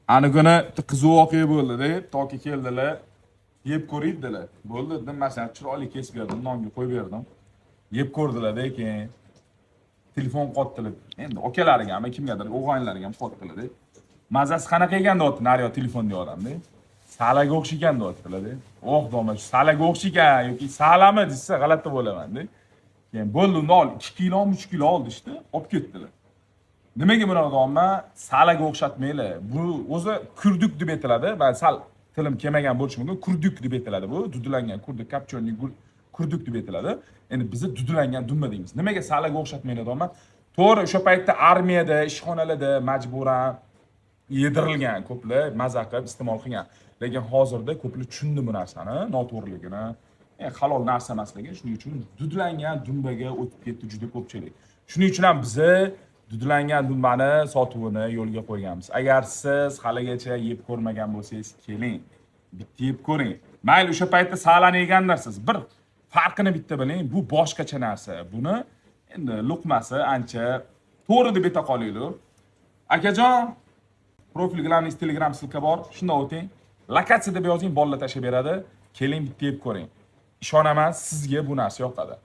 Ani kuni qiziq voqea bo'ldi-da, toki keldilar, yeb ko'raydilar. Bo'ldi, dedim, masalan, chiroyli kesib berdim, nonga qo'yib berdim. Yeb ko'rdilar-da, keyin telefon qotdilar. Endi akalariga ham, kimgadir, o'g'aynlariga ham qotdilar-da. Mazasi qanaqa ekan deyapti, nariyo telefon deyapti. Salaga o'xshagan deyaptilar-da. Oh, domla, salaga o'xshagan yoki salami desa g'alati bo'laman-da. Keyin bo'ldi, uni ol, 2 kilo, 3 kilo oldi işte, olib ketdilar. Nimaga bunaqa deyapman? Salaga o'xshatmanglar. Bu o'zi kurduk deb aytiladi. Men sal tilim kelmagan bo'lishi mumkin. Kurduk deb aytiladi bu. Dudulangan kurduk, kapchonli kurduk deb aytiladi. Endi biz dudulangan dumba deymiz. Nimaga salaga o'xshatmanglar deyapman? To'g'ri, o'sha paytda armiyada, ishxonalarda majburan yedirilgan, ko'plar maza qilib iste'mol qilgan. Lekin hozirda ko'plar tushundi bu narsani, noto'g'riligini. Halol narsa emasligini, shuning uchun dudulangan dumbaga o'tib ketdi juda ko'pchilik. Shuning uchun ham biz dudulangan dumbani sotuvini yo'lga qo'yganmiz. Agar siz haligacha yeb ko'rmagan bo'lsangiz, keling, bitta yeb ko'ring. Mayli o'sha paytda salani yegandirsiz, bir farqini bitta biling, bu boshqacha narsa. Buni endi luqmasi ancha to'g'ri deb ayta qolaylik. Akajon, profil glaningiz Telegram silka bor, shunda o'ting. Lokatsiya deb yozing, bolalar tashab beradi. Keling, bitta yeb ko'ring. Ishonaman, sizga bu narsa yoqadi.